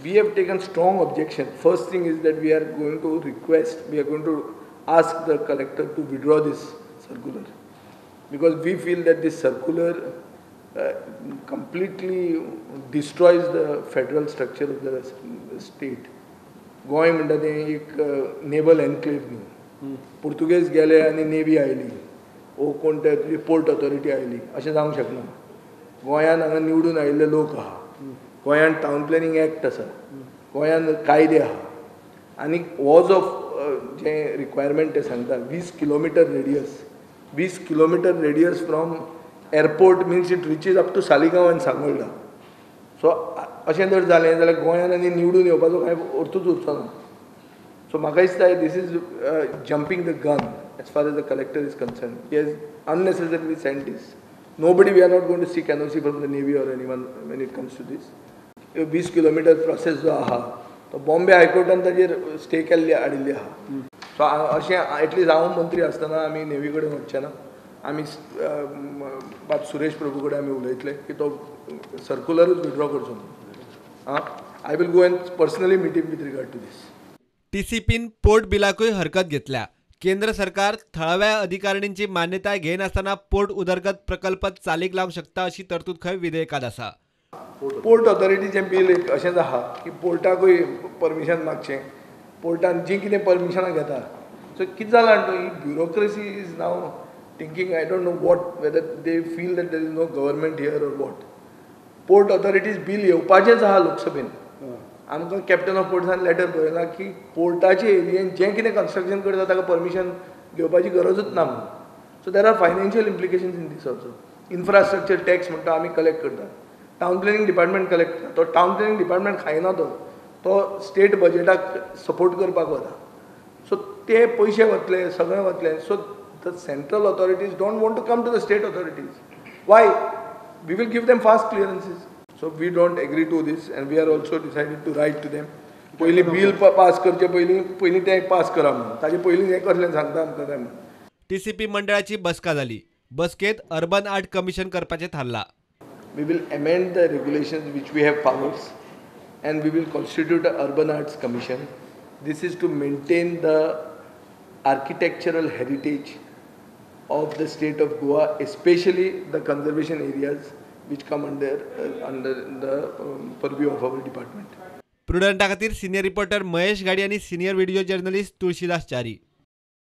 we have taken strong objection. First thing is that we are going to ask the collector to withdraw this circular, because we feel that this circular completely destroys the federal structure of the state. Goa म्हणटा तें एक naval enclave न्ही, Portuguese गेले आनी navy oily, ओ कोण ते तुजी port authority oily, अशें जावंक शकना. गोंयान हांगा निवडून आयिल्ले लोक आहा, गोंयान टावन प्लॅनिंग एक्ट आसा, गोंयान कायदे आहा, आनी वॉज ऑफ जे रिक्वायरमेंट ते सांगता 20 kilometre radius from airport means it reaches up to Saligao आनी सांगोळडा. सो अशें जर जालें जाल्यार गोंयान आनी निवडून येवपाचो कांय अर्थूच उरचो ना. सो म्हाका दिसता this is jumping the gun as far as the collector is concern. He has unnecessarily sent this. Nobody, we are not going to seek NOC from the Navy or anyone when it comes to this. 20 kilometre process जो आहा तो बॉम्बे हायकोर्टान ताजेर stay केल्ली हाडिल्ली आहा. So अशें at least हांव मंत्री आसतना आमी नेवी कडेन वचचे ना. आमी बाब सुरेश प्रभू कडेन आमी उलयतले की तो सर्क्युलरूच विड्रॉ करचो ना. I will go and personally meet him with regard to this. TCPन पोर्ट बिलाकूय हरकत घेतल्या. केंद्र सरकार थळाव्या अधिकाऱ्यांची मान्यताय घेनासतना पोर्ट उदरगत प्रकल्प चालीक लावंक शकता अशी तरतूद खंय विधेयकात आसा. पोर्ट ऑथॉरिटीचें बिल एक अशेंच आहा की पोर्टाकूय परमिशन मागचें, पोर्टान जी कितें परमिशनां घेता. सो कितें जालां न्हू, ही bureaucracy is now thinking, I don't know what, whether they feel that there is no government here or what. Port authorities bill येवपाचेंच आहा लोकसभेन. आमकां कॅप्टन ऑफ पोर्ट्सान लेटर बरयलां की पोर्टाचे एरियेन जें कितें कन्स्ट्रक्शन करता ताका परमिशन घेवपाची गरजूच ना म्हणून. So there are financial implications in this also. Infrastructure tax म्हणटा आमी कलेक्ट करता, टावन प्लॅनिंग डिपार्टमेंट कलेक्ट करता. तो टावन प्लॅनिंग डिपार्टमेंट खायना, तो स्टेट बजेटाक सपोर्ट करपाक वता. सो ते पयशे वतले, सगळें वतलें. So the central authorities don't want to come to the state authorities. Why? We will give them fast clearances. So we don't agree to this and we are also decided to write to them. पयली bill pass करचे पयली ते pass करा म्हणून, ताजे पयली हें कसलें सांगता आमकां काय म्हणून. TCP मंडळाची बसका जाली. बसकेत अर्बन आर्ट कमिशन करपाचें थारला. We will amend the regulations which we have powers and we will constitute an urban arts commission. This is to maintain the architectural heritage of the state of Goa, especially the conservation areas which come under the purview of our department. प्रुडंटा खातीर senior reporter Mahesh गाडी आणि senior video journalist Tulshidas चारी.